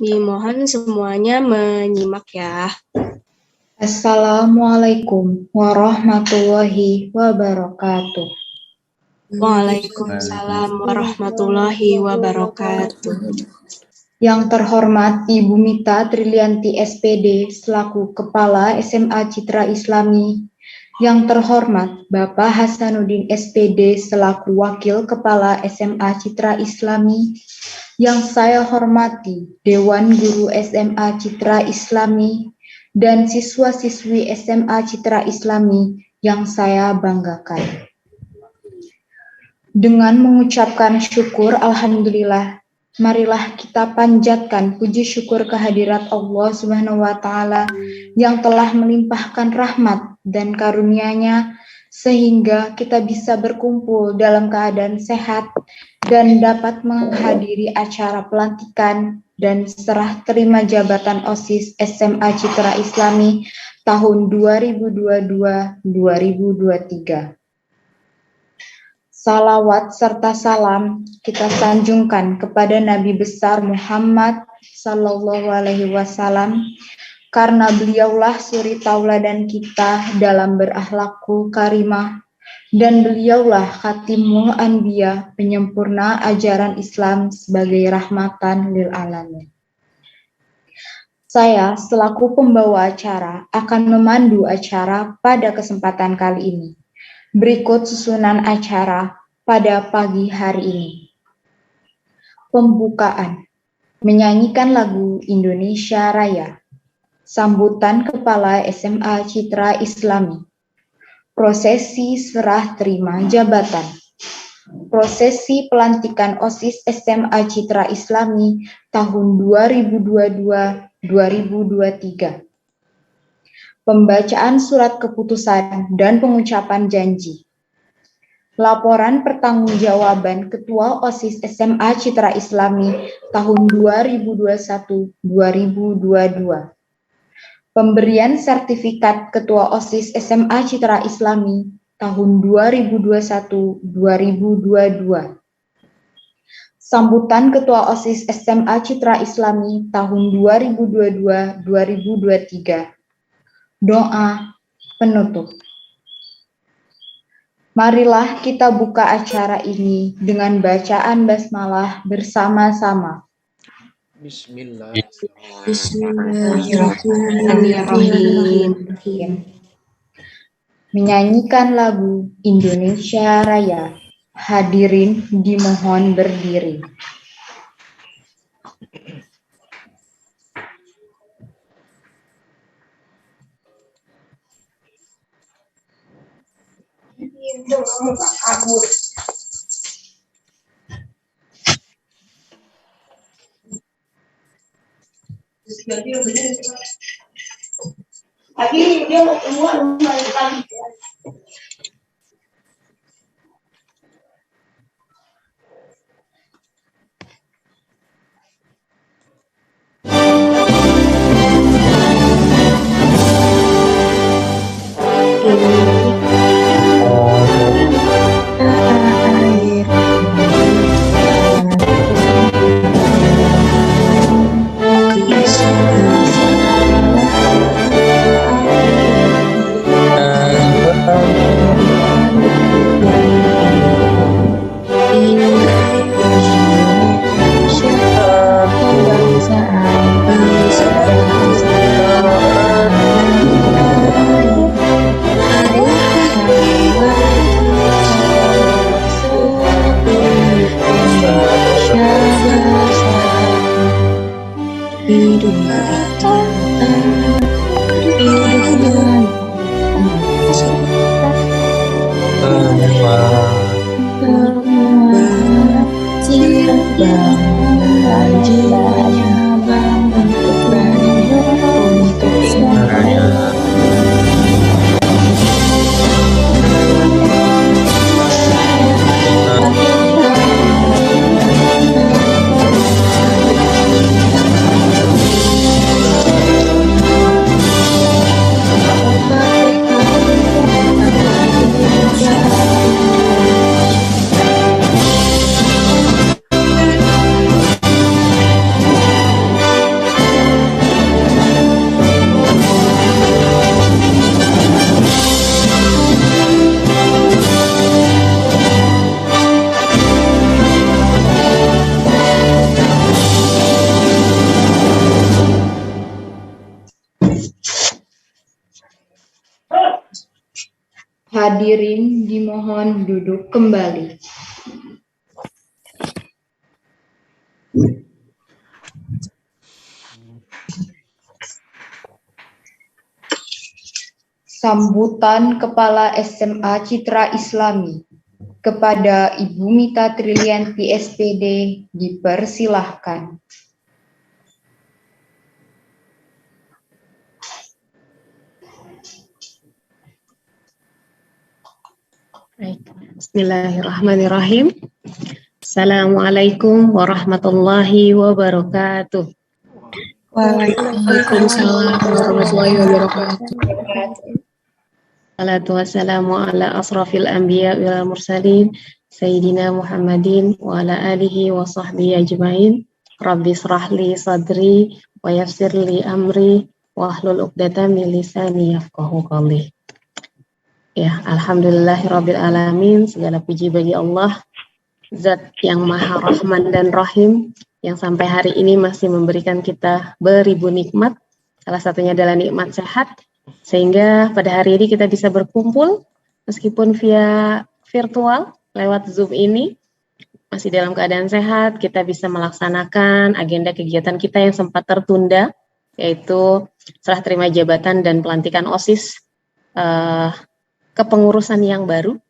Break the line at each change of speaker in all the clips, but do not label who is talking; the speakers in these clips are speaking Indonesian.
Dimohon semuanya menyimak ya.
Assalamualaikum warahmatullahi wabarakatuh.
Waalaikumsalam warahmatullahi wabarakatuh.
Yang terhormat Ibu Mita Trilianti SPD selaku Kepala SMA Citra Islami. Yang terhormat Bapak Hasanuddin SPD selaku Wakil Kepala SMA Citra Islami. Yang saya hormati Dewan Guru SMA Citra Islami dan siswa-siswi SMA Citra Islami yang saya banggakan. Dengan mengucapkan syukur alhamdulillah, marilah kita panjatkan puji syukur kehadirat Allah Subhanahu wa taala yang telah melimpahkan rahmat dan karunia-Nya sehingga kita bisa berkumpul dalam keadaan sehat dan dapat menghadiri acara pelantikan dan serah terima jabatan OSIS SMA Citra Islami tahun 2022-2023. Salawat serta salam kita sanjungkan kepada Nabi besar Muhammad Sallallahu Alaihi Wasallam, karena beliaulah suri tauladan kita dalam berakhlakul karimah, dan beliaulah khatimul anbiya, penyempurna ajaran Islam sebagai rahmatan lil alamin. Saya selaku pembawa acara akan memandu acara pada kesempatan kali ini. Berikut susunan acara pada pagi hari ini. Pembukaan, menyanyikan lagu Indonesia Raya. Sambutan Kepala SMA Citra Islami. Prosesi serah terima jabatan. Prosesi pelantikan OSIS SMA Citra Islami tahun 2022-2023. Pembacaan surat keputusan dan pengucapan janji. Laporan pertanggungjawaban Ketua OSIS SMA Citra Islami tahun 2021-2022. Pemberian sertifikat Ketua OSIS SMA Citra Islami tahun 2021-2022. Sambutan Ketua OSIS SMA Citra Islami tahun 2022-2023. Doa penutup. Marilah kita buka acara ini dengan bacaan basmalah bersama-sama. Bismillahirrahmanirrahim. Menyanyikan lagu Indonesia Raya. Hadirin dimohon berdiri.
Tapi dia mau keluar kali.
Hadirin dimohon duduk kembali. Sambutan Kepala SMA Citra Islami kepada Ibu Mita Trilianti SPD dipersilahkan.
Bismillahirrahmanirrahim. Assalamualaikum warahmatullahi wabarakatuh.
Waalaikumsalam warahmatullahi wabarakatuh.
Salatu wassalamu ala asrafil anbiya wal mursalin Sayyidina Muhammadin wa ala alihi wa sahbihi ajma'in. Rabbi shrah li sadri wa yassir li amri wa hlul 'uqdatam min lisani yafqahu qawli. Ya, alhamdulillahirabbil alamin, segala puji bagi Allah, Zat yang Maha Rahman dan Rahim, yang sampai hari ini masih memberikan kita beribu nikmat. Salah satunya adalah nikmat sehat, sehingga pada hari ini kita bisa berkumpul meskipun via virtual lewat Zoom ini, masih dalam keadaan sehat. Kita bisa melaksanakan agenda kegiatan kita yang sempat tertunda, yaitu serah terima jabatan dan pelantikan OSIS kepengurusan yang baru.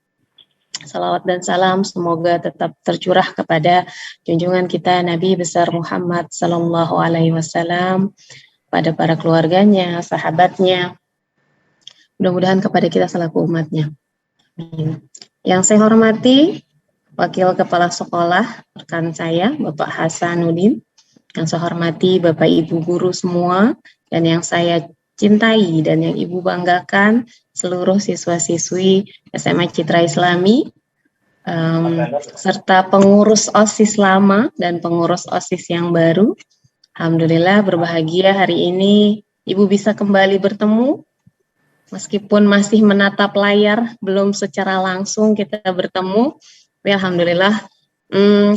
Salawat dan salam semoga tetap tercurah kepada junjungan kita Nabi besar Muhammad sallallahu alaihi wasallam, pada para keluarganya, sahabatnya, mudah-mudahan kepada kita selaku umatnya. Yang saya hormati Wakil Kepala Sekolah rekan saya Bapak Hasanuddin, yang saya hormati Bapak Ibu guru semua, dan yang saya cintai dan yang Ibu banggakan seluruh siswa-siswi SMA Citra Islami, serta pengurus OSIS lama dan pengurus OSIS yang baru. Alhamdulillah berbahagia hari ini Ibu bisa kembali bertemu, meskipun masih menatap layar, belum secara langsung kita bertemu. Tapi alhamdulillah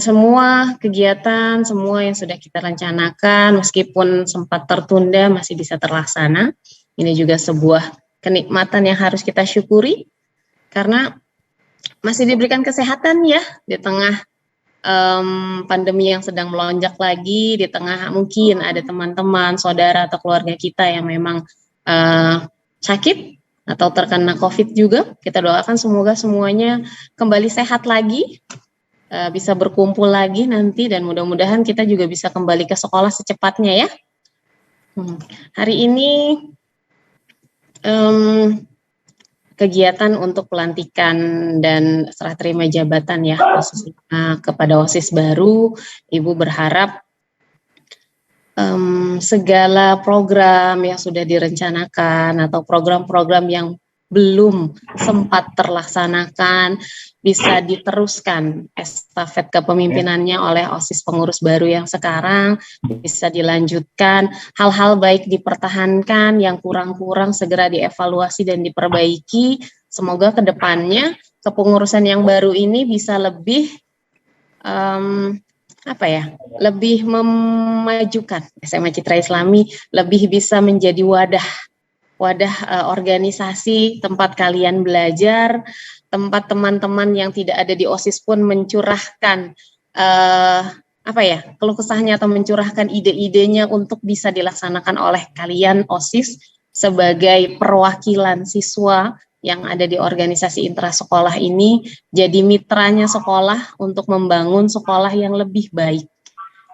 semua kegiatan, semua yang sudah kita rencanakan, meskipun sempat tertunda, masih bisa terlaksana. Ini juga sebuah kenikmatan yang harus kita syukuri, karena masih diberikan kesehatan ya, di tengah pandemi yang sedang melonjak lagi, di tengah mungkin ada teman-teman, saudara, atau keluarga kita yang memang sakit atau terkena COVID juga. Kita doakan semoga semuanya kembali sehat lagi, bisa berkumpul lagi nanti, dan mudah-mudahan kita juga bisa kembali ke sekolah secepatnya ya. Hari ini kegiatan untuk pelantikan dan serah terima jabatan ya, khususnya kepada OSIS baru. Ibu berharap segala program yang sudah direncanakan atau program-program yang belum sempat terlaksanakan bisa diteruskan estafet kepemimpinannya oleh OSIS pengurus baru yang sekarang, bisa dilanjutkan, hal-hal baik dipertahankan, yang kurang-kurang segera dievaluasi dan diperbaiki. Semoga ke depannya kepengurusan yang baru ini bisa lebih lebih memajukan SMA Citra Islami, lebih bisa menjadi wadah organisasi, tempat kalian belajar, tempat teman-teman yang tidak ada di OSIS pun mencurahkan keluh kesahnya atau mencurahkan ide-idenya untuk bisa dilaksanakan oleh kalian OSIS sebagai perwakilan siswa yang ada di organisasi intrasekolah ini, jadi mitranya sekolah untuk membangun sekolah yang lebih baik.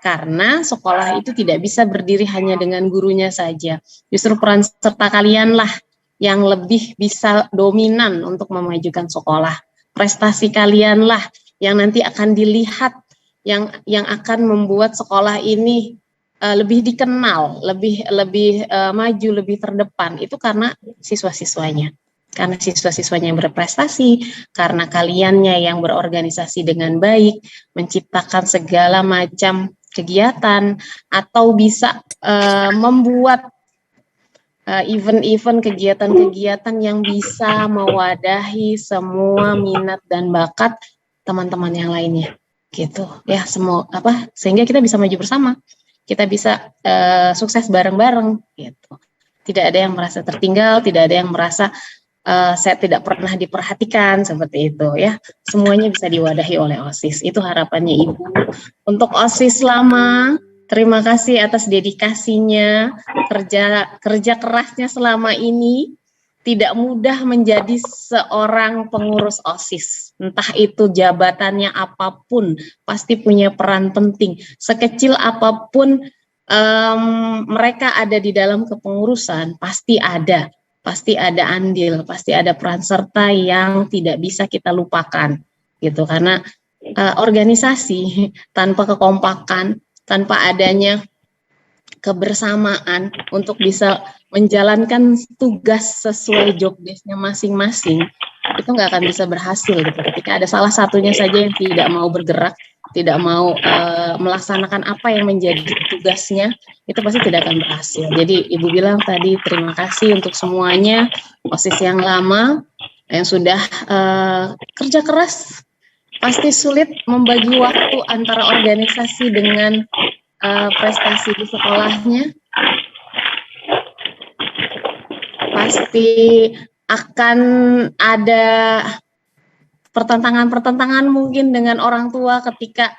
Karena sekolah itu tidak bisa berdiri hanya dengan gurunya saja. Justru peran serta kalianlah yang lebih bisa dominan untuk memajukan sekolah. Prestasi kalianlah yang nanti akan dilihat, yang akan membuat sekolah ini lebih dikenal, lebih maju, lebih terdepan. Itu karena siswa-siswanya. Karena siswa-siswanya yang berprestasi, karena kaliannya yang berorganisasi dengan baik, menciptakan segala macam kegiatan, atau bisa membuat event-event, kegiatan-kegiatan yang bisa mewadahi semua minat dan bakat teman-teman yang lainnya, gitu ya. Sehingga kita bisa maju bersama, kita bisa sukses bareng-bareng, gitu. Tidak ada yang merasa tertinggal, tidak ada yang merasa saya tidak pernah diperhatikan seperti itu ya. Semuanya bisa diwadahi oleh OSIS. Itu harapannya Ibu. Untuk OSIS lama, terima kasih atas dedikasinya, kerja kerasnya selama ini. Tidak mudah menjadi seorang pengurus OSIS. Entah itu jabatannya apapun, pasti punya peran penting. Sekecil apapun mereka ada di dalam kepengurusan, pasti ada andil, pasti ada peran serta yang tidak bisa kita lupakan, gitu. Karena organisasi tanpa kekompakan, tanpa adanya kebersamaan untuk bisa menjalankan tugas sesuai job desk-nya masing-masing, itu nggak akan bisa berhasil gitu. Ketika ada salah satunya saja yang tidak mau bergerak, tidak mau melaksanakan apa yang menjadi tugasnya, itu pasti tidak akan berhasil. Jadi Ibu bilang tadi terima kasih untuk semuanya, OSIS yang lama, yang sudah kerja keras, pasti sulit membagi waktu antara organisasi dengan prestasi di sekolahnya. Pasti akan ada pertentangan mungkin dengan orang tua ketika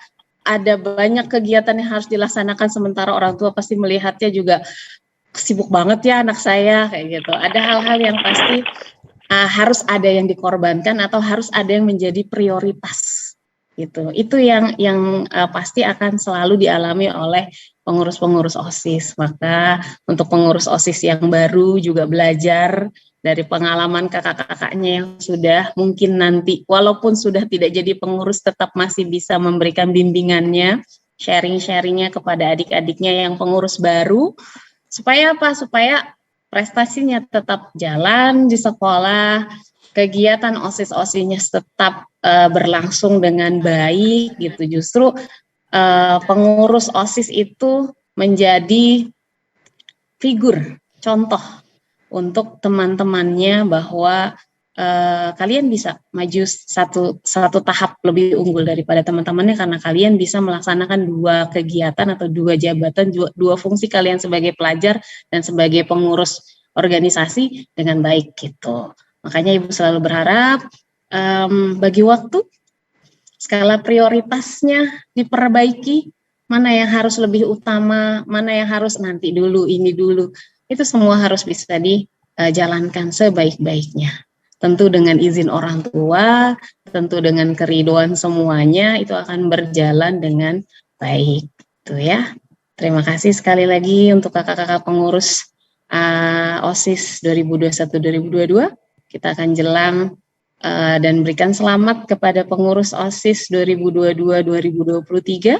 ada banyak kegiatan yang harus dilaksanakan, sementara orang tua pasti melihatnya juga sibuk banget ya anak saya kayak gitu. Ada hal-hal yang pasti harus ada yang dikorbankan atau harus ada yang menjadi prioritas gitu. Itu yang pasti akan selalu dialami oleh pengurus-pengurus OSIS. Maka untuk pengurus OSIS yang baru juga belajar dari pengalaman kakak-kakaknya yang sudah mungkin nanti walaupun sudah tidak jadi pengurus tetap masih bisa memberikan bimbingannya, sharing-sharingnya kepada adik-adiknya yang pengurus baru. Supaya apa? Supaya prestasinya tetap jalan di sekolah, kegiatan OSIS-OSISnya tetap berlangsung dengan baik gitu. Justru pengurus OSIS itu menjadi figur, contoh untuk teman-temannya bahwa kalian bisa maju satu tahap lebih unggul daripada teman-temannya karena kalian bisa melaksanakan dua kegiatan atau dua jabatan, dua fungsi kalian sebagai pelajar dan sebagai pengurus organisasi dengan baik gitu. Makanya Ibu selalu berharap bagi waktu, skala prioritasnya diperbaiki, mana yang harus lebih utama, mana yang harus nanti dulu, ini dulu. Itu semua harus bisa dijalankan sebaik-baiknya. Tentu dengan izin orang tua, tentu dengan keriduan semuanya, itu akan berjalan dengan baik. Itu ya. Terima kasih sekali lagi untuk kakak-kakak pengurus OSIS 2021-2022. Kita akan jelang dan berikan selamat kepada pengurus OSIS 2022-2023.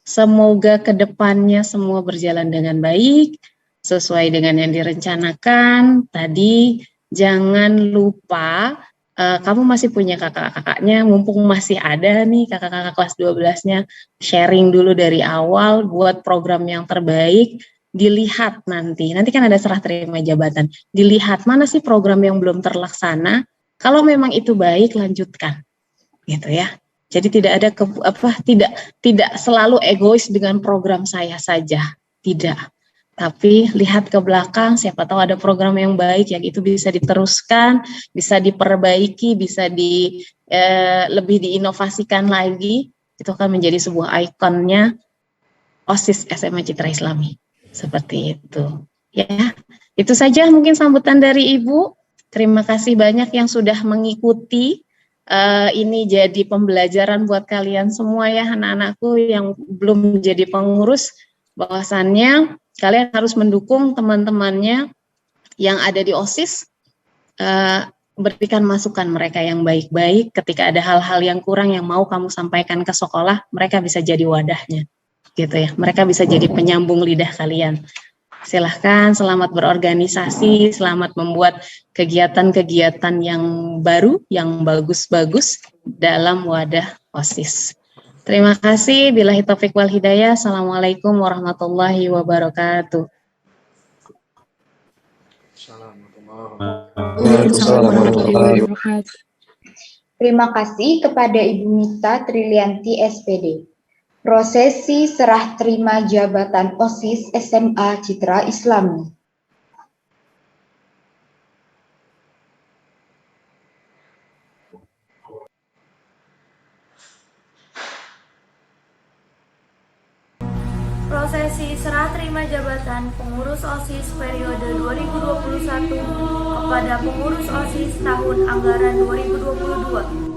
Semoga kedepannya semua berjalan dengan baik, sesuai dengan yang direncanakan. Tadi jangan lupa, kamu masih punya kakak-kakaknya, mumpung masih ada nih kakak-kakak kelas 12-nya, sharing dulu dari awal buat program yang terbaik. Dilihat nanti kan ada serah terima jabatan, dilihat mana sih program yang belum terlaksana. Kalau memang itu baik, lanjutkan, gitu ya. Jadi tidak ada tidak selalu egois dengan program saya saja, tidak. Tapi lihat ke belakang, siapa tahu ada program yang baik yang itu bisa diteruskan, bisa diperbaiki, bisa lebih diinovasikan lagi. Itu akan menjadi sebuah ikonnya OSIS SMA Citra Islami, seperti itu. Ya, itu saja mungkin sambutan dari Ibu. Terima kasih banyak yang sudah mengikuti. Ini jadi pembelajaran buat kalian semua ya, anak-anakku yang belum menjadi pengurus, bahwasannya kalian harus mendukung teman-temannya yang ada di OSIS, berikan masukan mereka yang baik-baik. Ketika ada hal-hal yang kurang yang mau kamu sampaikan ke sekolah, mereka bisa jadi wadahnya, gitu ya. Mereka bisa jadi penyambung lidah kalian. Silahkan, selamat berorganisasi, selamat membuat kegiatan-kegiatan yang baru, yang bagus-bagus dalam wadah OSIS. Terima kasih. Billahi taufiq wal hidayah. Assalamualaikum warahmatullahi wabarakatuh.
Terima kasih kepada Ibu Mita Trilianti SPD. Prosesi serah terima jabatan OSIS SMA Citra Islami.
Prosesi serah terima jabatan pengurus OSIS periode 2021 kepada pengurus OSIS tahun anggaran 2022.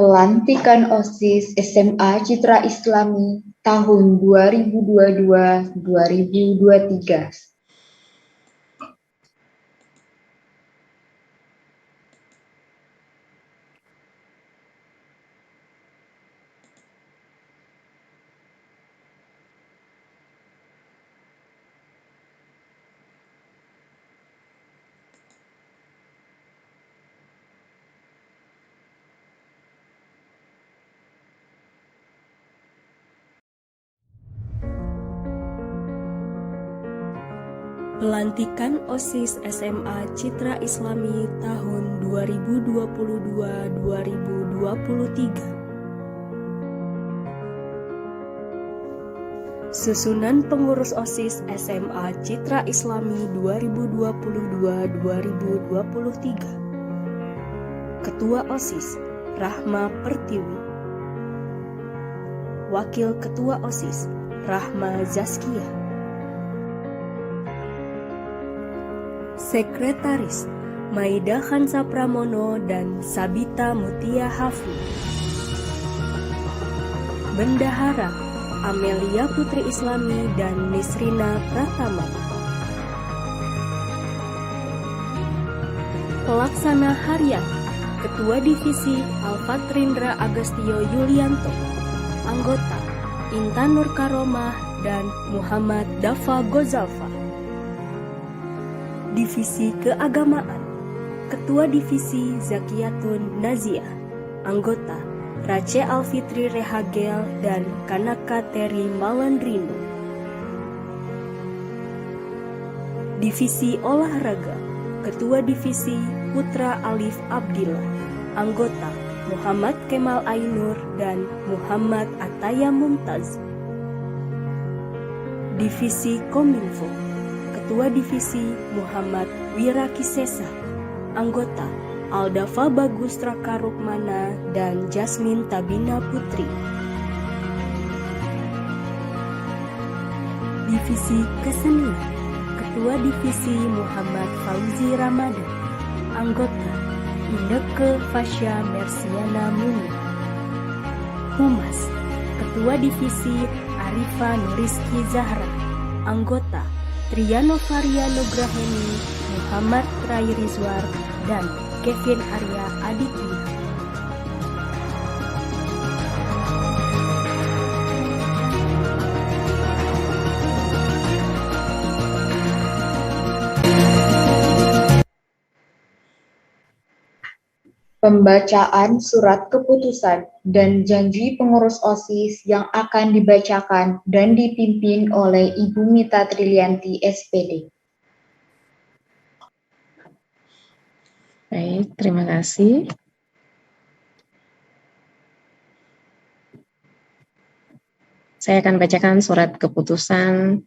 Pelantikan OSIS SMA Citra Islami tahun 2022-2023.
Pelantikan OSIS SMA Citra Islami tahun 2022-2023. Susunan pengurus OSIS SMA Citra Islami 2022-2023. Ketua OSIS Rahma Pertiwi. Wakil Ketua OSIS Rahma Zazkiyah. Sekretaris Maida Khansa Pramono dan Sabita Mutia Hafi. Bendahara Amelia Putri Islami dan Nisrina Pratama. Pelaksana Harian Ketua Divisi Alfatrindra Agastio Yulianto. Anggota Intan Nur Karomah dan Muhammad Dafa Gozalfa. Divisi Keagamaan Ketua Divisi Zakiyatun Naziah. Anggota Race Alfitri Rehagel dan Kanaka Teri Malandrino. Divisi Olahraga Ketua Divisi Putra Alif Abdillah. Anggota Muhammad Kemal Ainur dan Muhammad Ataya Mumtaz. Divisi Kominfo, Ketua Divisi Muhammad Wirakisesa, anggota Aldafa Bagus Raka Rukmana dan Jasmine Tabina Putri. Divisi Kesenian, Ketua Divisi Muhammad Fauzi Ramadan, anggota Indeke Fasya Mersiana Munir. Humas, Ketua Divisi Arifa Nuriski Zahra, anggota Triano Varia Nugraheni, Muhammad Rai Rizwar, dan Kevin Arya Aditya.
Pembacaan surat keputusan dan janji pengurus OSIS yang akan dibacakan dan dipimpin oleh Ibu Mita Trilianti, SPD.
Baik, terima kasih. Saya akan bacakan surat keputusan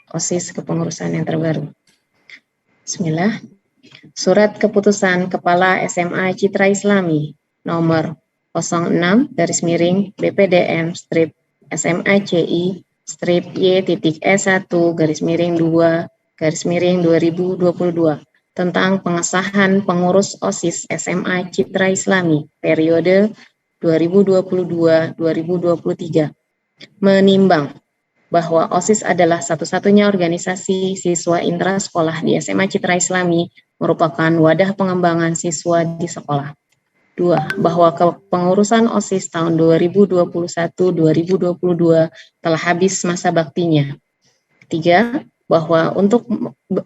OSIS kepengurusan yang terbaru. Bismillah. Surat keputusan Kepala SMA Citra Islami nomor 06-BPDM strip SMA CI strip Y.S1-2-2022 tentang pengesahan pengurus OSIS SMA Citra Islami periode 2022-2023. Menimbang bahwa OSIS adalah satu-satunya organisasi siswa intrasekolah di SMA Citra Islami merupakan wadah pengembangan siswa di sekolah. 2. Bahwa kepengurusan OSIS tahun 2021-2022 telah habis masa baktinya. 3. Bahwa untuk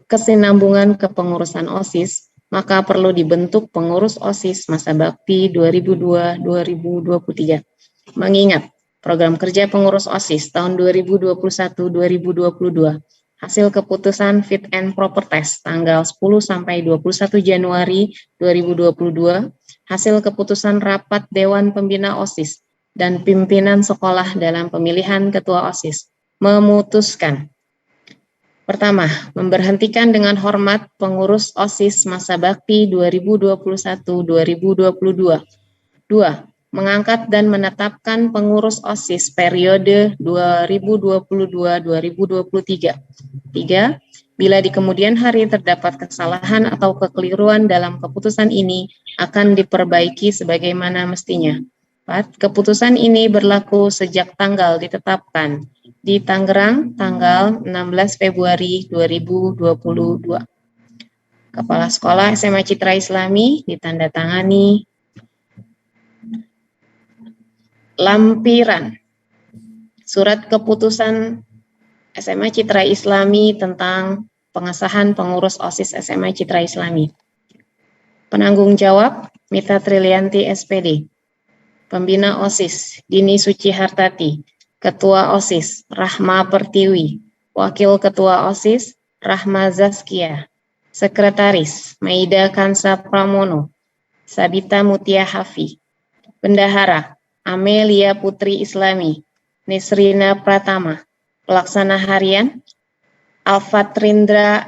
kesinambungan kepengurusan OSIS, maka perlu dibentuk pengurus OSIS masa bakti 2002-2023. Mengingat program kerja pengurus OSIS tahun 2021-2022, hasil keputusan Fit and Proper Test tanggal 10-21 Januari 2022, hasil keputusan rapat Dewan Pembina OSIS dan pimpinan sekolah dalam pemilihan ketua OSIS, memutuskan. Pertama, memberhentikan dengan hormat pengurus OSIS masa bakti 2021-2022. 2. Mengangkat dan menetapkan pengurus OSIS periode 2022-2023. 3. Bila di kemudian hari terdapat kesalahan atau kekeliruan dalam keputusan ini, akan diperbaiki sebagaimana mestinya. 4. Keputusan ini berlaku sejak tanggal ditetapkan di Tangerang tanggal 16 Februari 2022. Kepala Sekolah SMA Citra Islami ditandatangani lampiran surat keputusan SMA Citra Islami tentang pengesahan pengurus OSIS SMA Citra Islami. Penanggung jawab Mita Trilianti, SPD. Pembina OSIS Dini Suci Hartati. Ketua OSIS Rahma Pertiwi. Wakil Ketua OSIS Rahma Zaskia. Sekretaris Maida Kansa Pramono. Sabita Mutia Hafi. Bendahara Amelia Putri Islami. Nisrina Pratama. Pelaksana harian Alfatrindra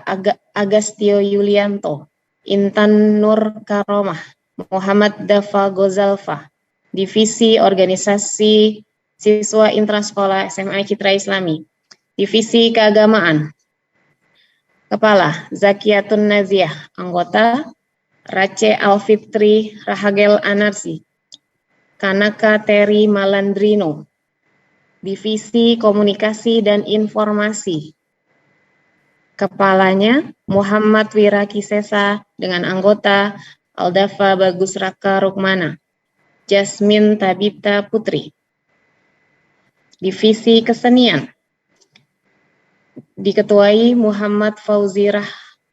Agastio Yulianto, Intan Nur Karomah, Muhammad Dafa Gozalfa. Divisi Organisasi Siswa Intrasekolah SMA Citra Islami. Divisi Keagamaan, Kepala Zakiyatun Naziah, anggota Race Alfitri Rahagel Anarsi, Kanaka Teri Malandrino. Divisi Komunikasi dan Informasi, kepalanya Muhammad Wirakisesa dengan anggota Aldafa Bagus Raka Rukmana, Jasmine Tabita Putri. Divisi Kesenian diketuai Muhammad Fauzi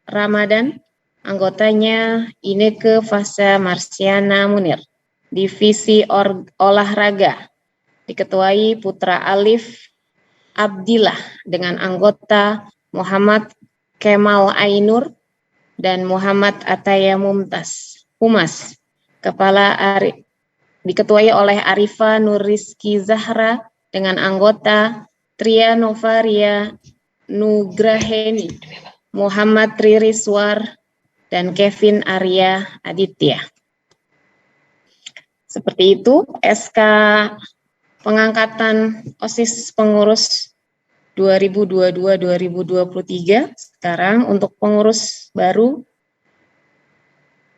Ramadan, anggotanya Ineke Fasya Marsiana Munir. Divisi Olahraga diketuai Putra Alif Abdillah dengan anggota Muhammad Kemal Ainur dan Muhammad Ataya Mumtaz. Humas, Kepala diketuai oleh Arifa Nurrizki Zahra dengan anggota Tria Novaria Nugraheni, Muhammad Tririswar, dan Kevin Arya Aditya. Seperti itu SK pengangkatan OSIS pengurus 2022-2023. Sekarang untuk pengurus baru,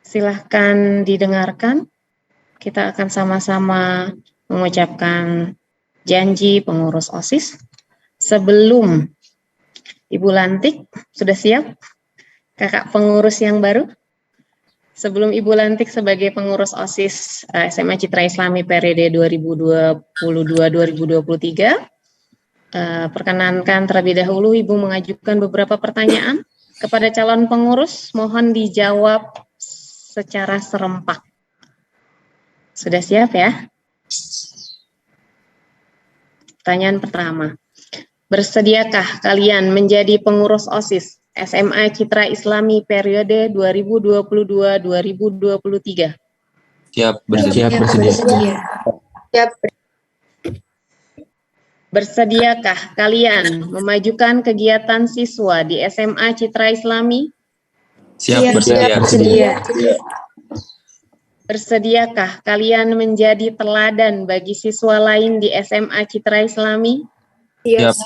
silahkan didengarkan. Kita akan sama-sama mengucapkan janji pengurus OSIS. Sebelum Ibu Lantik, sudah siap? Kakak pengurus yang baru? Sebelum Ibu Lantik sebagai pengurus OSIS SMA Citra Islami periode 2022-2023, perkenankan terlebih dahulu Ibu mengajukan beberapa pertanyaan kepada calon pengurus, mohon dijawab secara serempak. Sudah siap ya? Pertanyaan pertama. Bersediakah kalian menjadi pengurus OSIS SMA Citra Islami periode 2022-2023?
Siap, bersedia.
Siap.
Bersediakah kalian memajukan kegiatan siswa di SMA Citra Islami?
Siap, bersedia.
Bersediakah kalian menjadi teladan bagi siswa lain di SMA Citra Islami?
Siap.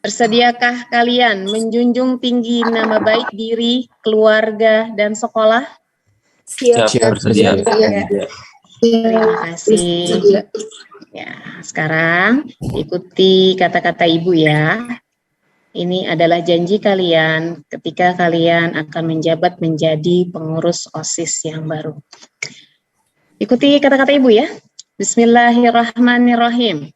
Bersediakah kalian menjunjung tinggi nama baik diri, keluarga, dan sekolah?
Siap, bersedia.
Terima kasih. Ya, sekarang ikuti kata-kata Ibu ya. Ini adalah janji kalian ketika kalian akan menjabat menjadi pengurus OSIS yang baru. Ikuti kata-kata Ibu ya. Bismillahirrahmanirrahim.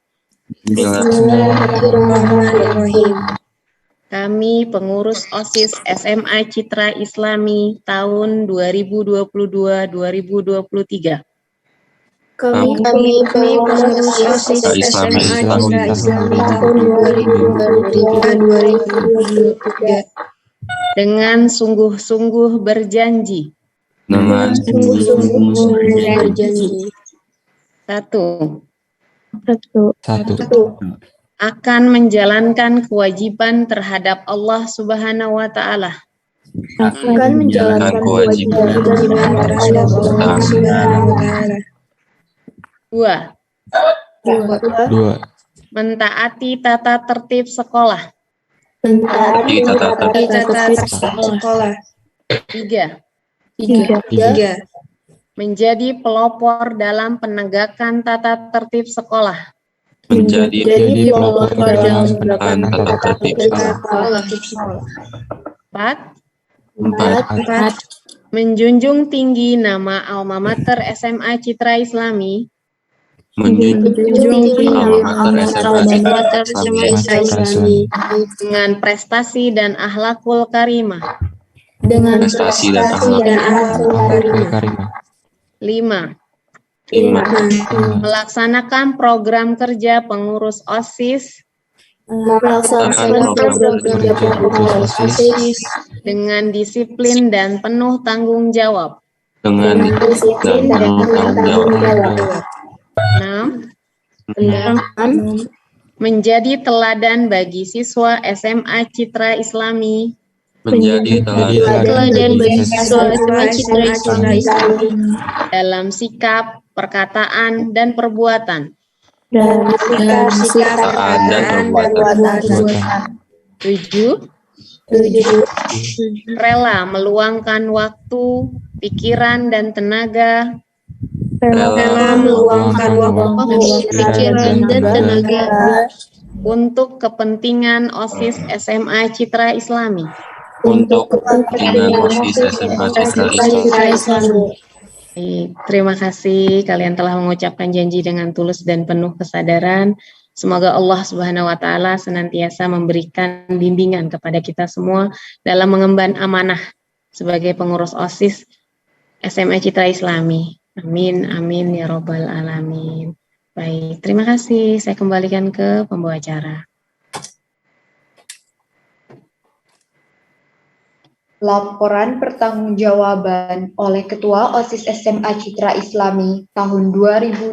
Kami pengurus OSIS SMA Citra Islami tahun 2022-2023.
Kami pengurus OSIS SMA Citra Islami tahun 2023.
Dengan sungguh-sungguh berjanji. Satu. Akan menjalankan kewajiban terhadap Allah Subhanahu wa Ta'ala.
Akan menjalankan kewajiban terhadap Allah Subhanahu wa Ta'ala.
Dua.
Mentaati tata tertib sekolah.
Mentaati tata tertib sekolah.
Tiga.
Menjadi pelopor dalam penegakan tata tertib sekolah.
Menjadi
pelopor dalam
penegakan tata tertib sekolah.
Empat. Menjunjung tinggi nama alma mater SMA Citra Islami.
Menjunjung tinggi alma mater SMA Citra Islami.
Dengan prestasi dan akhlakul karimah. Lima. Melaksanakan program kerja pengurus OSIS dengan disiplin dan penuh tanggung jawab. 6. Menjadi teladan bagi siswa SMA Citra Islami. Dalam sikap, perkataan, dan perbuatan. 7. Rela meluangkan waktu, pikiran, dan tenaga. Untuk kepentingan OSIS SMA Citra Islami. Terima kasih kalian telah mengucapkan janji dengan tulus dan penuh kesadaran. Semoga Allah Subhanahu wa Ta'ala senantiasa memberikan bimbingan kepada kita semua dalam mengemban amanah sebagai pengurus OSIS SMA Citra Islami. Amin, amin ya robbal alamin. Baik, terima kasih. Saya kembalikan ke pembawa acara.
Laporan pertanggungjawaban oleh Ketua OSIS SMA Citra Islami tahun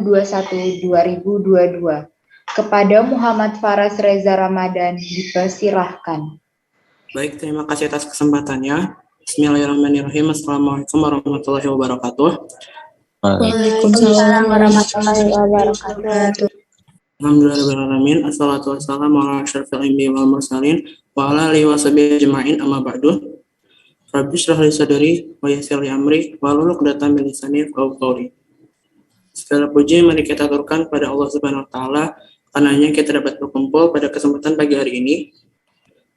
2021-2022 kepada Muhammad Faras Reza Ramadan dipersilahkan.
Baik, terima kasih atas kesempatannya. Bismillahirrahmanirrahim. Assalamualaikum warahmatullahi wabarakatuh.
Waalaikumsalam warahmatullahi wabarakatuh.
Alhamdulillahirrahmanirrahim. Assalatu wassalamu ala asyrafil anbiya'i wal mursalin wa ala alihi washabihi ajma'in amma ba'du. Rabbi shrah li sadri wa yassir li amri wahlul 'uqdatam min lisani yafqahu qawli. Segala puji mari kita aturkan pada Allah Subhanahu wa taala, karenanya kita dapat berkumpul pada kesempatan pagi hari ini.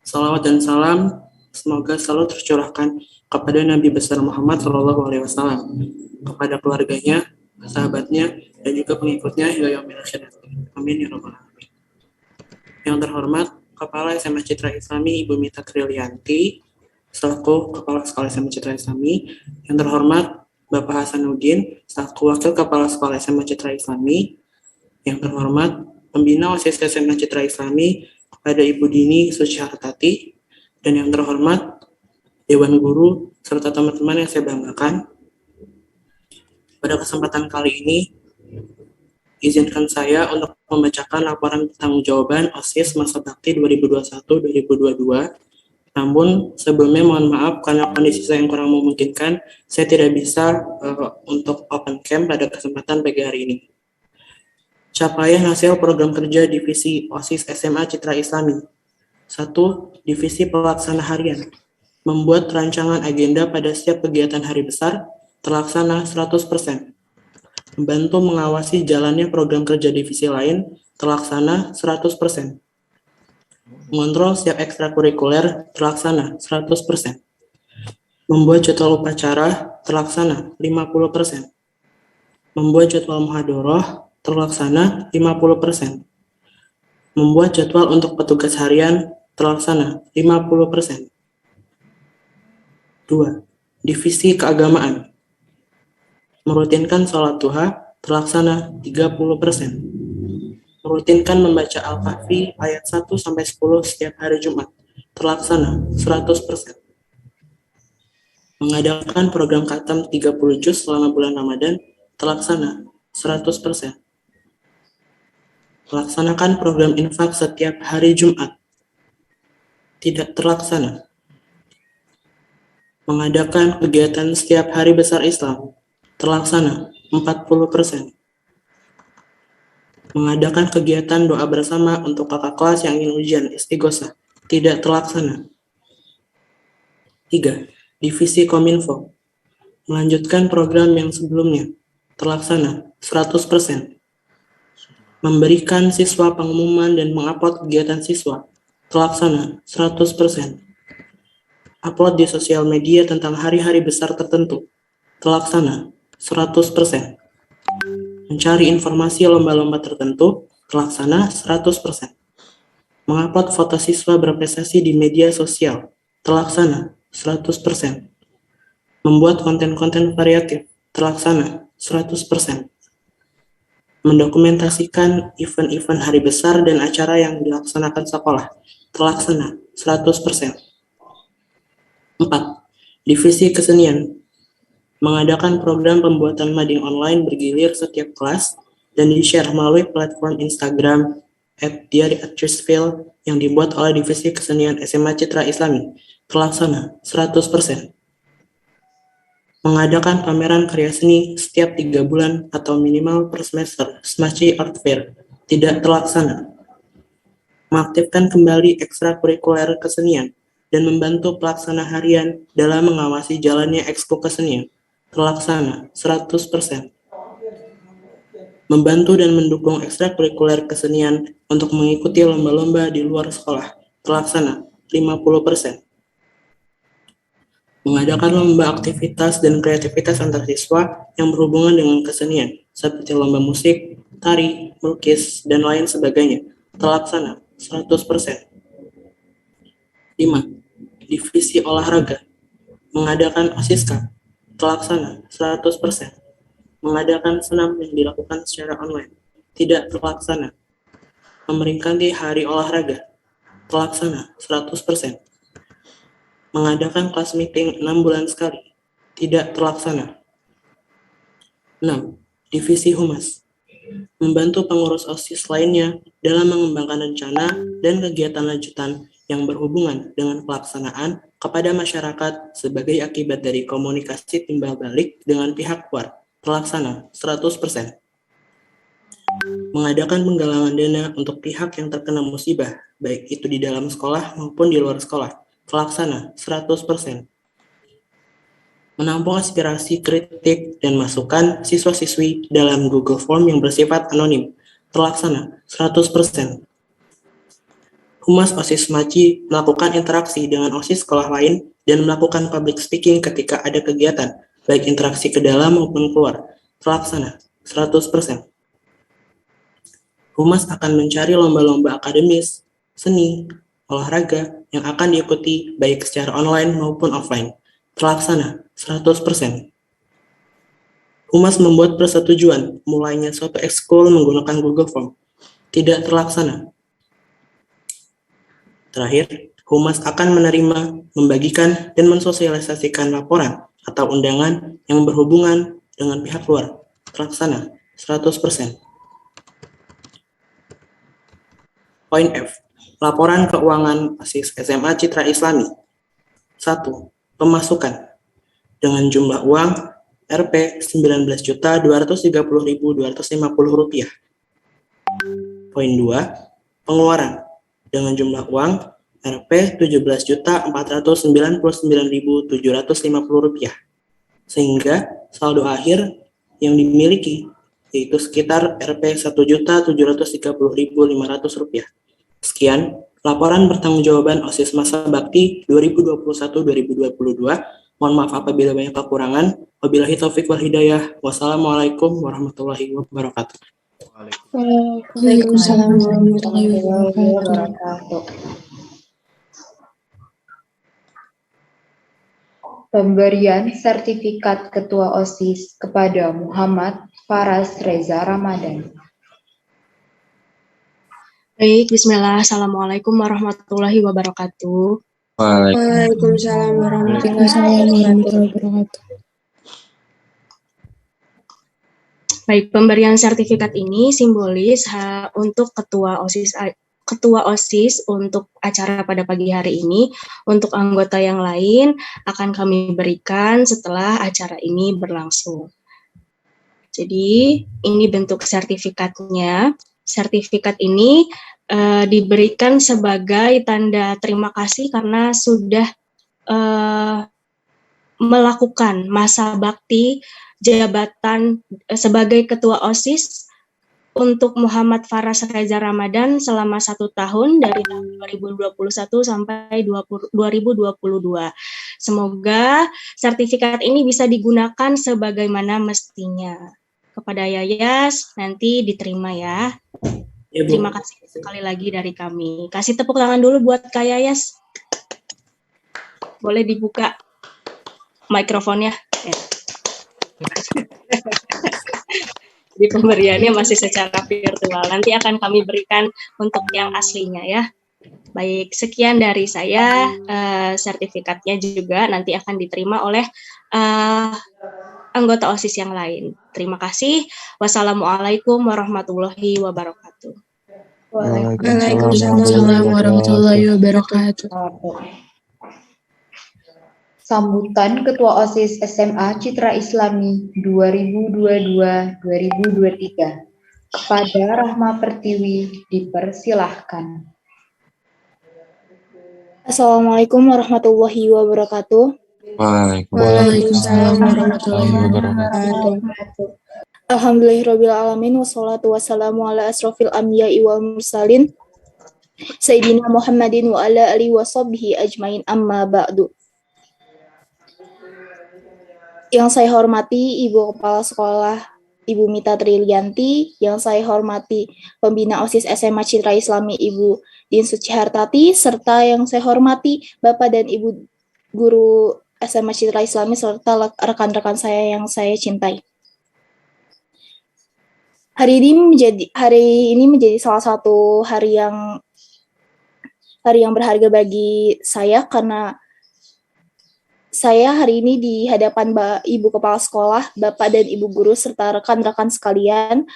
Salawat dan salam semoga selalu tercurahkan kepada Nabi besar Muhammad SAW, kepada keluarganya, sahabatnya, dan juga pengikutnya hingga yaumil akhir. Amin ya rabbal alamin. Yang terhormat Kepala SMA Citra Islami Ibu Mita Trilianti, selaku Kepala Sekolah SMA Citra Islami. Yang terhormat Bapak Hasanuddin, selaku Wakil Kepala Sekolah SMA Citra Islami. Yang terhormat Pembina OSIS SMA Citra Islami kepada Ibu Dini Sucihartati. Dan yang terhormat Dewan Guru serta teman-teman yang saya banggakan. Pada kesempatan kali ini, izinkan saya untuk membacakan laporan pertanggungjawaban OSIS masa bakti 2021-2022. Namun sebelumnya mohon maaf karena kondisi saya yang kurang memungkinkan, saya tidak bisa untuk open cam pada kesempatan pagi hari ini. Capaian hasil program kerja Divisi OSIS SMA Citra Islami. 1. Divisi Pelaksana Harian. Membuat rancangan agenda pada setiap kegiatan hari besar, terlaksana 100%. Membantu mengawasi jalannya program kerja divisi lain, terlaksana 100%. Mengontrol setiap ekstrakurikuler, terlaksana 100%. Membuat jadwal upacara, terlaksana 50%. Membuat jadwal muhadharah, terlaksana 50%. Membuat jadwal untuk petugas harian, terlaksana 50%. 2. Divisi Keagamaan. Merutinkan sholat duha, terlaksana 30%. Merutinkan membaca Al-Kahfi ayat 1-10 setiap hari Jumat, terlaksana 100%. Mengadakan program khatam 30 juz selama bulan Ramadan, terlaksana 100%. Melaksanakan program infak setiap hari Jumat, tidak terlaksana. Mengadakan kegiatan setiap hari besar Islam, terlaksana 40%. Mengadakan kegiatan doa bersama untuk kakak kelas yang ingin ujian istighosah, tidak terlaksana. 3. Divisi Kominfo. Melanjutkan program yang sebelumnya, terlaksana 100%. Memberikan siswa pengumuman dan mengupload kegiatan siswa, terlaksana 100%. Upload di sosial media tentang hari-hari besar tertentu, terlaksana 100%. Mencari informasi lomba-lomba tertentu, terlaksana 100%. Mengupload foto siswa berprestasi di media sosial, terlaksana 100%. Membuat konten-konten variatif, terlaksana 100%. Mendokumentasikan event-event hari besar dan acara yang dilaksanakan sekolah, terlaksana 100%. 4. Divisi Kesenian. Mengadakan program pembuatan mading online bergilir setiap kelas dan di-share melalui platform Instagram @diary@trisville yang dibuat oleh Divisi Kesenian SMA Citra Islami, terlaksana 100%. Mengadakan pameran karya seni setiap 3 bulan atau minimal per semester, SMACI Art Fair, tidak terlaksana. Mengaktifkan kembali ekstrakurikuler kesenian dan membantu pelaksana harian dalam mengawasi jalannya ekskul kesenian, terlaksana 100%. Membantu dan mendukung ekstrakurikuler kesenian untuk mengikuti lomba-lomba di luar sekolah, terlaksana 50%. Mengadakan lomba aktivitas dan kreativitas antar siswa yang berhubungan dengan kesenian, seperti lomba musik, tari, melukis, dan lain sebagainya, terlaksana 100%. 5. Divisi Olahraga. Mengadakan OSISKA, terlaksana 100%. Mengadakan senam yang dilakukan secara online, tidak terlaksana. Memperingati Hari Olahraga, terlaksana 100%. Mengadakan kelas meeting 6 bulan sekali. Tidak terlaksana. 6. Divisi Humas. Membantu pengurus OSIS lainnya dalam mengembangkan rencana dan kegiatan lanjutan yang berhubungan dengan pelaksanaan kepada masyarakat sebagai akibat dari komunikasi timbal balik dengan pihak luar. Terlaksana 100%. Mengadakan penggalangan dana untuk pihak yang terkena musibah, baik itu di dalam sekolah maupun di luar sekolah. Terlaksana 100%. Menampung aspirasi, kritik, dan masukan siswa-siswi dalam Google Form yang bersifat anonim. Terlaksana 100%. Humas OSIS Maci melakukan interaksi dengan OSIS sekolah lain dan melakukan public speaking ketika ada kegiatan, baik interaksi ke dalam maupun keluar. Terlaksana 100%. Humas akan mencari lomba-lomba akademis, seni, olahraga yang akan diikuti baik secara online maupun offline. Terlaksana 100%. Humas membuat persetujuan mulainya suatu ekskul menggunakan Google Form. Tidak terlaksana. Terakhir, Humas akan menerima, membagikan, dan mensosialisasikan laporan atau undangan yang berhubungan dengan pihak luar. Terlaksana 100%. Poin F. Laporan keuangan OSIS SMA Citra Islami. 1. Pemasukan. Dengan jumlah uang Rp 19.230.250 rupiah. Poin 2. Pengeluaran. Dengan jumlah uang Rp 17.499.750 rupiah. Sehingga saldo akhir yang dimiliki yaitu sekitar Rp 1.730.500 rupiah. Sekian laporan pertanggungjawaban OSIS Masa Bakti 2021-2022. Mohon maaf apabila banyak kekurangan. Wabillahi taufik wal hidayah. Wassalamualaikum warahmatullahi wabarakatuh.
Waalaikumsalam warahmatullahi
wabarakatuh. Pemberian sertifikat Ketua OSIS kepada Muhammad Faras Reza Ramadan.
Baik, bismillah. Assalamualaikum warahmatullahi wabarakatuh.
Waalaikumsalam warahmatullahi wabarakatuh.
Baik, pemberian sertifikat ini simbolis untuk Ketua OSIS untuk acara pada pagi hari ini. Untuk anggota yang lain akan kami berikan setelah acara ini berlangsung. Jadi, ini bentuk sertifikatnya. Sertifikat ini diberikan sebagai tanda terima kasih karena sudah melakukan masa bakti jabatan sebagai Ketua OSIS untuk Muhammad Faras Reza Ramadan selama 1 tahun dari tahun 2021 sampai 2022. Semoga sertifikat ini bisa digunakan sebagaimana mestinya. Kepada Yayas nanti diterima ya.
Ya, Bu.
Terima kasih sekali lagi dari kami. Kasih tepuk tangan dulu buat Kak Yayas. Boleh dibuka mikrofonnya. Ya. Jadi pemberiannya masih secara virtual. Nanti akan kami berikan untuk yang aslinya ya. Baik, sekian dari saya. Sertifikatnya juga nanti akan diterima oleh anggota OSIS yang lain. Terima kasih. Wassalamualaikum warahmatullahi wabarakatuh.
Waalaikumsalam warahmatullahi wabarakatuh.
Sambutan Ketua OSIS SMA Citra Islami 2022-2023. Kepada Rahma Pertiwi dipersilahkan.
Assalamualaikum warahmatullahi wabarakatuh.
Waalaikumsalam warahmatullahi wabarakatuh.
Alhamdulillahirabbil alamin wassalatu wassalamu ala asrofil anbiya'i wal mursalin Sayyidina Muhammadin wa ala alihi wa sahbihi ajmain amma ba'du. Yang saya hormati Ibu Kepala Sekolah Ibu Mita Trilianti, yang saya hormati Pembina OSIS SMA Citra Islami Ibu Din Sucihartati, serta yang saya hormati Bapak dan Ibu Guru SMA Citra Islami serta rekan-rekan saya yang saya cintai. Hari ini menjadi salah satu hari yang berharga bagi saya karena Saya hari ini di hadapan Ibu Kepala Sekolah, Bapak dan Ibu Guru, serta rekan-rekan sekalian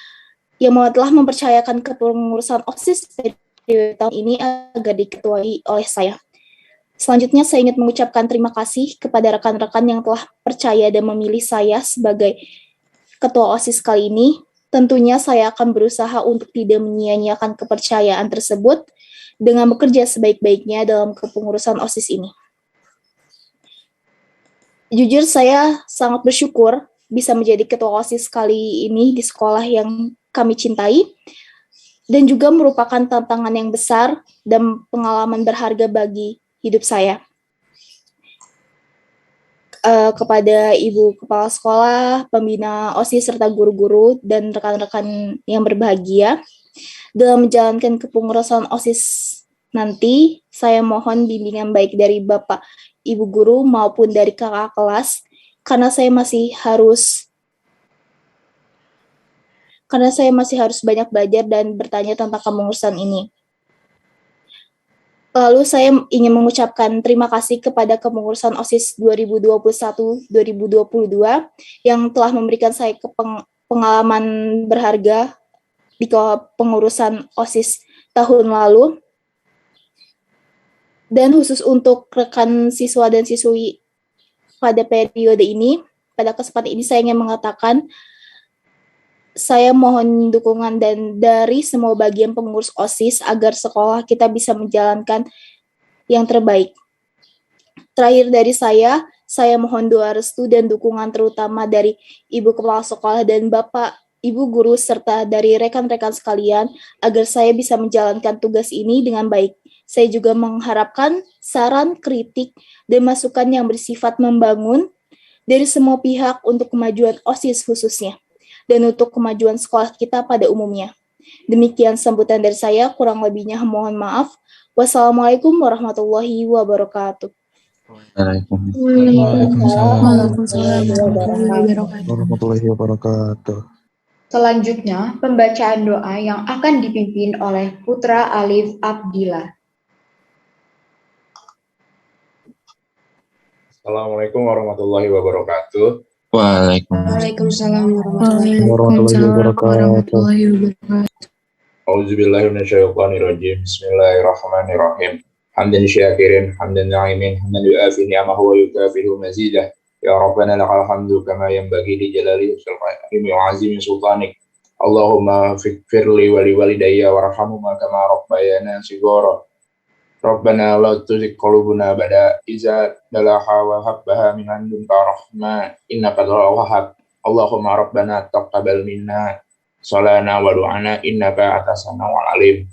yang telah mempercayakan kepengurusan OSIS periode tahun ini agar diketuai oleh saya. Selanjutnya saya ingin mengucapkan terima kasih kepada rekan-rekan yang telah percaya dan memilih saya sebagai Ketua OSIS kali ini. Tentunya saya akan berusaha untuk tidak menyia-nyiakan kepercayaan tersebut dengan bekerja sebaik-baiknya dalam kepengurusan OSIS ini. Jujur saya sangat bersyukur bisa menjadi ketua OSIS kali ini di sekolah yang kami cintai dan juga merupakan tantangan yang besar dan pengalaman berharga bagi hidup saya. Kepada Ibu Kepala Sekolah, pembina OSIS serta guru-guru dan rekan-rekan yang berbahagia dalam menjalankan kepengurusan OSIS nanti, saya mohon bimbingan baik dari Bapak Ibu Guru maupun dari kakak kelas, karena saya masih harus banyak belajar dan bertanya tentang kepengurusan ini. Lalu saya ingin mengucapkan terima kasih kepada kepengurusan OSIS 2021-2022 yang telah memberikan saya pengalaman berharga di kepengurusan OSIS tahun lalu. Dan khusus untuk rekan siswa dan siswi pada periode ini, pada kesempatan ini saya ingin mengatakan, saya mohon dukungan dari semua bagian pengurus OSIS agar sekolah kita bisa menjalankan yang terbaik. Terakhir dari saya mohon doa restu dan dukungan terutama dari Ibu Kepala Sekolah dan Bapak Ibu Guru serta dari rekan-rekan sekalian agar saya bisa menjalankan tugas ini dengan baik. Saya juga mengharapkan saran, kritik, dan masukan yang bersifat membangun dari semua pihak untuk kemajuan OSIS khususnya, dan untuk kemajuan sekolah kita pada umumnya. Demikian sambutan dari saya, kurang lebihnya mohon maaf. Wassalamualaikum warahmatullahi wabarakatuh.
Waalaikumsalam
warahmatullahi wabarakatuh. Selanjutnya, pembacaan doa yang akan dipimpin oleh Putra Alif Abdillah.
Assalamualaikum warahmatullahi wabarakatuh.
Waalaikumsalam
warahmatullahi wabarakatuh.
Auzubillahi minasyaitonirrajim. Bismillahirrahmanirrahim. Hamdan syakirin, hamdan na'imin, hamdan yu'afi ni'amahu wa yukafihu mazidah. Ya Rabbana lakal hamdu kama yanbaghi li jalali wajhika wa 'azimi sultanik. Allahumma firli wa li walidayya warhamhuma kama rabbayana shighara. Rabbana la tuzigh qulubana ba'da idh hadaytana wa hab lana min ladunka rahmah innaka antal wahhab. Allahumma rabbana taqabbal minna sholana wa du'ana innaka antas samiul alim.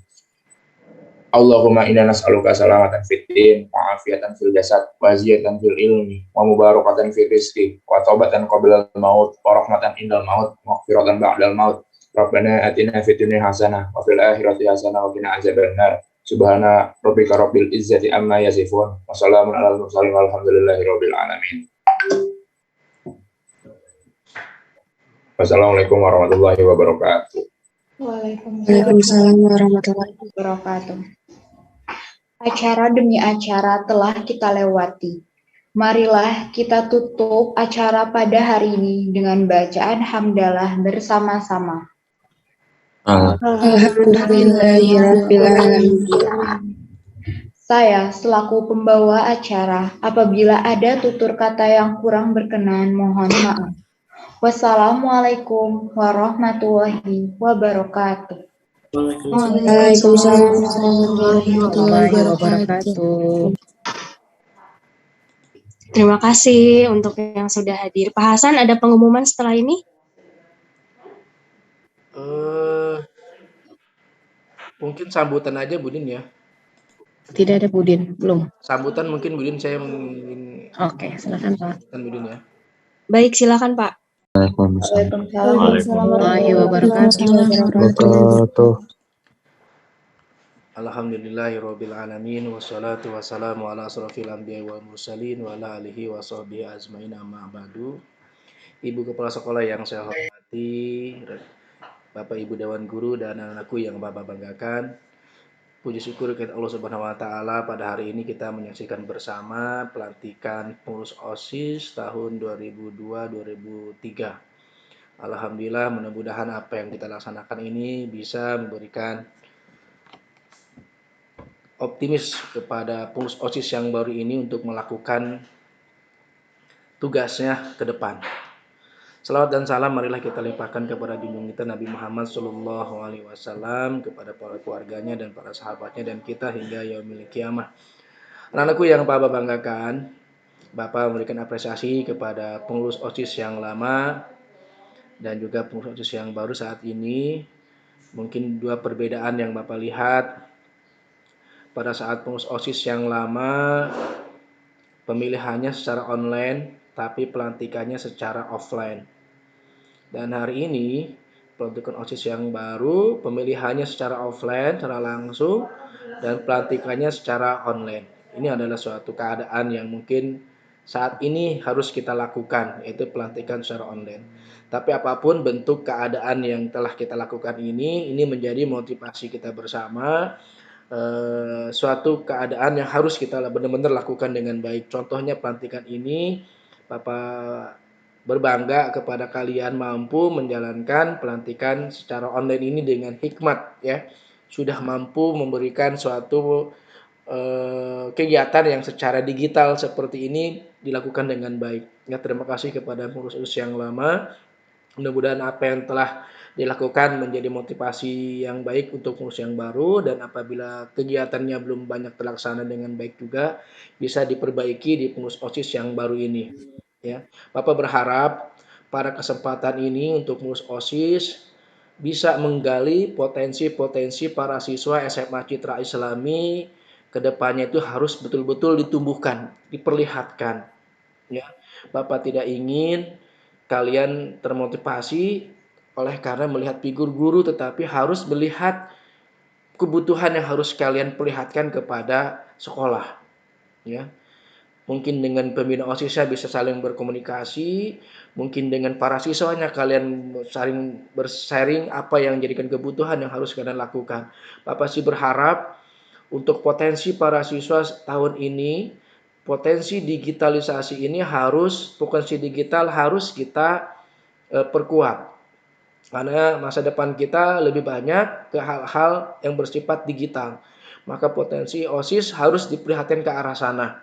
Allahumma inna nas'aluka salamatan fid din wa afiatan fil jasad wa ziyatan fil ilmi wa mubarakatan fil rizqi wa taubatan qabla al maut wa rahmatan indal maut wa maghfiratan ba'dal maut. Rabbana atina fid dunya hasanah wa fil akhirati hasanah wa qina azabannar. Subhana rabbika rabbil izzati amma yasifun wa salamun alal mursalin walhamdulillahi rabbil alamin. Wassalamualaikum warahmatullahi wabarakatuh.
Waalaikumsalam warahmatullahi wabarakatuh. Acara demi acara telah kita lewati. Marilah kita tutup acara pada hari ini dengan bacaan hamdalah bersama-sama.
Alhamdulillahirrahmanirrahim.
Saya selaku pembawa acara, apabila ada tutur kata yang kurang berkenan, mohon maaf. Wassalamualaikum warahmatullahi wabarakatuh.
Waalaikumsalam warahmatullahi wabarakatuh.
Terima kasih untuk yang sudah hadir. Pak Hasan, ada pengumuman setelah ini?
Mungkin sambutan aja Budin ya.
Tidak ada Budin, belum.
Sambutan mungkin Budin saya ingin.
Oke, silakan Pak.
Budin ya.
Baik, silakan Pak.
Waalaikumsalam
warahmatullahi wabarakatuh.
Alhamdulillahirabbil alamin wassalatu wassalamu ala asrofil anbiya'i wal mursalin wa ala alihi wa sahbihi ajmain amma ba'du. Ibu Kepala Sekolah yang saya hormati, Bapak Ibu Dewan Guru dan anak-anakku yang Bapak banggakan. Puji syukur kepada Allah Subhanahu wa taala, pada hari ini kita menyaksikan bersama pelantikan pengurus OSIS tahun 2002-2003. Alhamdulillah, mudah-mudahan apa yang kita laksanakan ini bisa memberikan optimis kepada pengurus OSIS yang baru ini untuk melakukan tugasnya ke depan. Salawat dan salam marilah kita limpahkan kepada junjungan kita Nabi Muhammad SAW, kepada para keluarganya dan para sahabatnya dan kita hingga yaumil kiamah. Anak-anakku yang Bapak banggakan, Bapak memberikan apresiasi kepada pengurus OSIS yang lama dan juga pengurus OSIS yang baru saat ini. Mungkin dua perbedaan yang Bapak lihat. Pada saat pengurus OSIS yang lama, pemilihannya secara online, tapi pelantikannya secara offline. Dan hari ini pelantikan OSIS yang baru, pemilihannya secara offline, secara langsung, dan pelantikannya secara online. Ini adalah suatu keadaan yang mungkin saat ini harus kita lakukan, yaitu pelantikan secara online. Tapi apapun bentuk keadaan yang telah kita lakukan ini menjadi motivasi kita bersama, suatu keadaan yang harus kita benar-benar lakukan dengan baik. Contohnya pelantikan ini, Bapak berbangga kepada kalian mampu menjalankan pelantikan secara online ini dengan hikmat, ya. Sudah mampu memberikan suatu kegiatan yang secara digital seperti ini dilakukan dengan baik. Ya, terima kasih kepada pengurus yang lama. Mudah-mudahan apa yang telah dilakukan menjadi motivasi yang baik untuk pengurus yang baru, dan apabila kegiatannya belum banyak terlaksana dengan baik juga bisa diperbaiki di pengurus OSIS yang baru ini. Ya, Bapak berharap pada kesempatan ini untuk pengurus OSIS bisa menggali potensi-potensi para siswa SMA Citra Islami ke depannya itu harus betul-betul ditumbuhkan, diperlihatkan. Ya, Bapak tidak ingin kalian termotivasi oleh karena melihat figur guru, tetapi harus melihat kebutuhan yang harus kalian perlihatkan kepada sekolah. Ya. Mungkin dengan pembina OSISnya bisa saling berkomunikasi, mungkin dengan para siswanya kalian saling bersharing apa yang menjadikan kebutuhan yang harus kalian lakukan. Bapak sih berharap untuk potensi para siswa tahun ini, potensi digitalisasi ini potensi digital harus kita perkuat. Karena masa depan kita lebih banyak ke hal-hal yang bersifat digital. Maka potensi OSIS harus diperhatikan ke arah sana.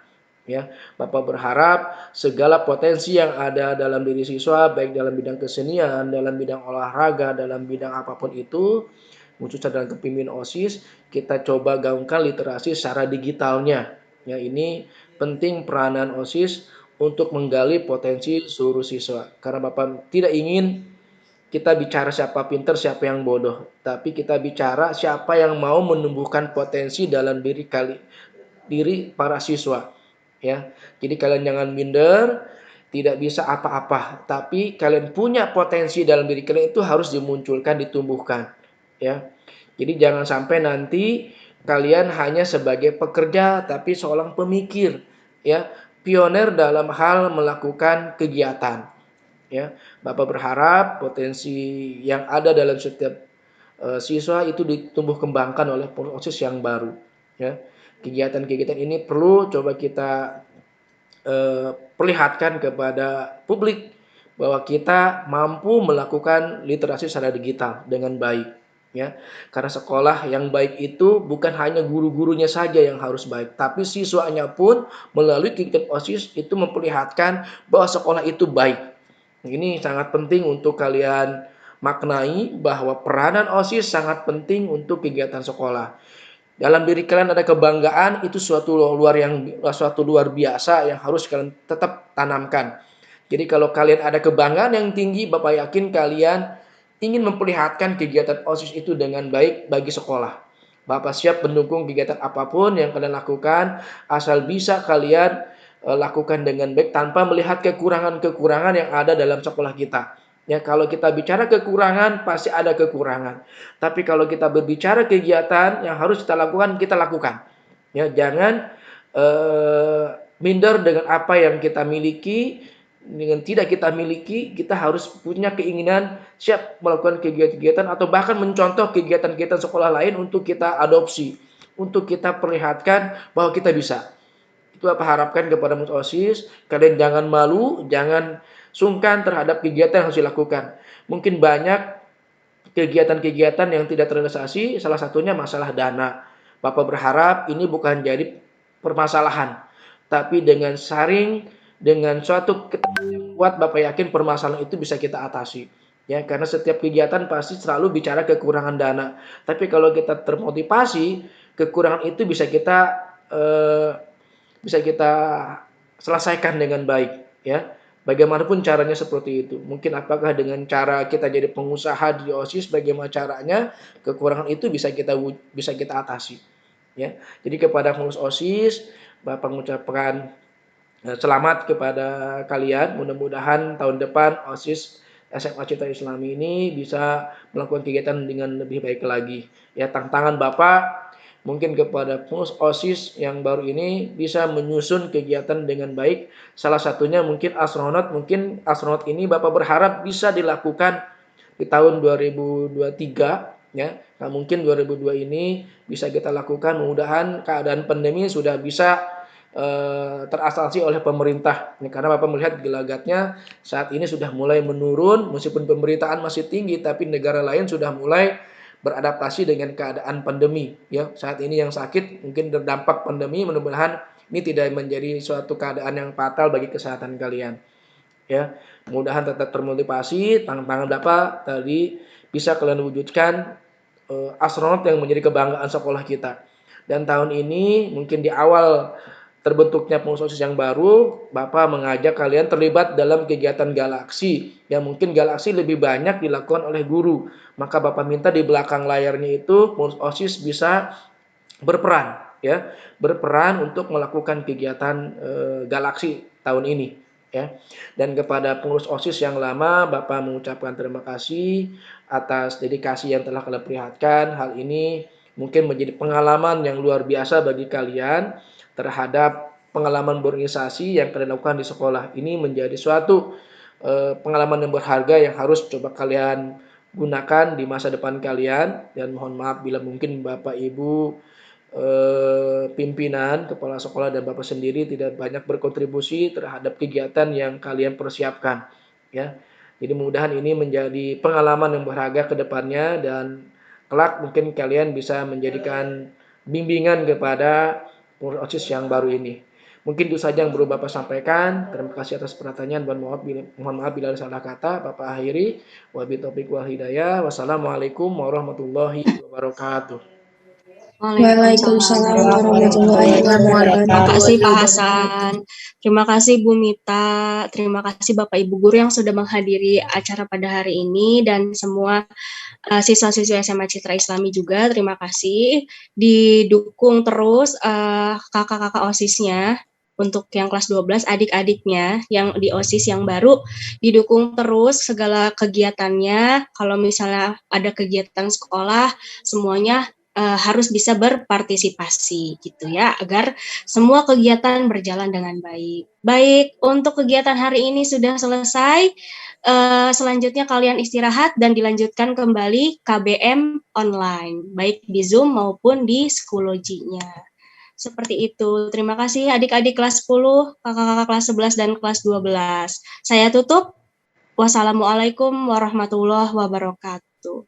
Ya, Bapak berharap segala potensi yang ada dalam diri siswa, baik dalam bidang kesenian, dalam bidang olahraga, dalam bidang apapun itu, khususnya dalam kepemimpinan OSIS, kita coba gaungkan literasi secara digitalnya. Ya, ini penting peranan OSIS untuk menggali potensi seluruh siswa. Karena Bapak tidak ingin kita bicara siapa pintar, siapa yang bodoh, tapi kita bicara siapa yang mau menumbuhkan potensi dalam diri para siswa. Ya, jadi kalian jangan minder, tidak bisa apa-apa, tapi kalian punya potensi dalam diri kalian itu harus dimunculkan, ditumbuhkan. Ya, jadi jangan sampai nanti kalian hanya sebagai pekerja, tapi seorang pemikir, ya, pioner dalam hal melakukan kegiatan. Ya, Bapak berharap potensi yang ada dalam setiap siswa itu ditumbuh kembangkan oleh pengurus OSIS yang baru. Ya, kegiatan-kegiatan ini perlu coba kita perlihatkan kepada publik bahwa kita mampu melakukan literasi secara digital dengan baik. Ya, karena sekolah yang baik itu bukan hanya guru-gurunya saja yang harus baik, tapi siswanya pun melalui kegiatan OSIS itu memperlihatkan bahwa sekolah itu baik. Ini sangat penting untuk kalian maknai bahwa peranan OSIS sangat penting untuk kegiatan sekolah. Dalam diri kalian ada kebanggaan, itu suatu luar biasa yang harus kalian tetap tanamkan. Jadi kalau kalian ada kebanggaan yang tinggi, Bapak yakin kalian ingin memperlihatkan kegiatan OSIS itu dengan baik bagi sekolah. Bapak siap mendukung kegiatan apapun yang kalian lakukan, asal bisa kalian lakukan dengan baik tanpa melihat kekurangan-kekurangan yang ada dalam sekolah kita. Ya, kalau kita bicara kekurangan, pasti ada kekurangan. Tapi kalau kita berbicara kegiatan yang harus kita lakukan. Ya, jangan minder dengan apa yang kita miliki, dengan tidak kita miliki, kita harus punya keinginan siap melakukan kegiatan-kegiatan atau bahkan mencontoh kegiatan-kegiatan sekolah lain untuk kita adopsi, untuk kita perlihatkan bahwa kita bisa. Itu Bapak harapkan kepada OSIS, kalian jangan malu, jangan sungkan terhadap kegiatan yang harus dilakukan. Mungkin banyak kegiatan-kegiatan yang tidak terrealisasi, salah satunya masalah dana. Bapak berharap ini bukan jadi permasalahan, tapi dengan saring, dengan suatu yang kuat, Bapak yakin permasalahan itu bisa kita atasi. Ya, karena setiap kegiatan pasti selalu bicara kekurangan dana. Tapi kalau kita termotivasi, kekurangan itu bisa kita selesaikan dengan baik, ya. Bagaimanapun caranya seperti itu. Mungkin apakah dengan cara kita jadi pengusaha di OSIS, bagaimana caranya kekurangan itu bisa kita atasi, ya. Jadi kepada pengurus OSIS, Bapak mengucapkan selamat kepada kalian. Mudah-mudahan tahun depan OSIS SMA Citra Islami ini bisa melakukan kegiatan dengan lebih baik lagi. Ya, tantangan Bapak mungkin kepada pengurus OSIS yang baru ini bisa menyusun kegiatan dengan baik. Salah satunya mungkin astronot. Mungkin astronot ini Bapak berharap bisa dilakukan di tahun 2023. Ya, nah mungkin 2002 ini bisa kita lakukan. Mudah-mudahan keadaan pandemi sudah bisa teratasi oleh pemerintah. Ya, karena Bapak melihat gelagatnya saat ini sudah mulai menurun. Meskipun pemberitaan masih tinggi, tapi negara lain sudah mulai beradaptasi dengan keadaan pandemi. Ya, saat ini yang sakit mungkin terdampak pandemi, mudah-mudahan ini tidak menjadi suatu keadaan yang fatal bagi kesehatan kalian. Ya, mudah-mudahan tetap termotivasi. Tantangan Bapak tadi bisa kalian wujudkan astronot yang menjadi kebanggaan sekolah kita. Dan tahun ini mungkin di awal terbentuknya pengurus OSIS yang baru, Bapak mengajak kalian terlibat dalam kegiatan galaksi. Yang mungkin galaksi lebih banyak dilakukan oleh guru. Maka Bapak minta di belakang layarnya itu pengurus OSIS bisa berperan, ya, berperan untuk melakukan kegiatan galaksi tahun ini, ya. Dan kepada pengurus OSIS yang lama, Bapak mengucapkan terima kasih atas dedikasi yang telah kalian perlihatkan. Hal ini mungkin menjadi pengalaman yang luar biasa bagi kalian terhadap pengalaman berorganisasi yang kalian lakukan di sekolah. Ini menjadi suatu pengalaman yang berharga yang harus coba kalian gunakan di masa depan kalian. Dan mohon maaf bila mungkin Bapak Ibu pimpinan, kepala sekolah dan Bapak sendiri tidak banyak berkontribusi terhadap kegiatan yang kalian persiapkan, ya. Jadi mudah-mudahan ini menjadi pengalaman yang berharga ke depannya dan kelak mungkin kalian bisa menjadikan bimbingan kepada pengurus OSIS yang baru ini. Mungkin itu saja yang perlu Bapak sampaikan. Terima kasih atas perhatiannya. Mohon maaf bila ada salah kata. Bapak akhiri. Wabillahi taufiq wal hidayah. Wassalamualaikum warahmatullahi wabarakatuh.
Waalaikumsalam warahmatullahi wabarakatuh.
Terima kasih Pak Hasan. Terima kasih Bu Mita. Terima kasih Bapak Ibu guru yang sudah menghadiri acara pada hari ini dan semua siswa-siswi SMA Citra Islami juga. Terima kasih. Didukung terus kakak-kakak OSIS-nya untuk yang kelas 12, adik-adiknya yang di OSIS yang baru, didukung terus segala kegiatannya. Kalau misalnya ada kegiatan sekolah, semuanya harus bisa berpartisipasi gitu ya, agar semua kegiatan berjalan dengan baik. Baik, untuk kegiatan hari ini sudah selesai. Selanjutnya kalian istirahat dan dilanjutkan kembali KBM online, baik di Zoom maupun di Schoology-nya. Seperti itu. Terima kasih adik-adik kelas 10, kakak-kakak kelas 11 dan kelas 12. Saya tutup. Wassalamualaikum warahmatullahi wabarakatuh.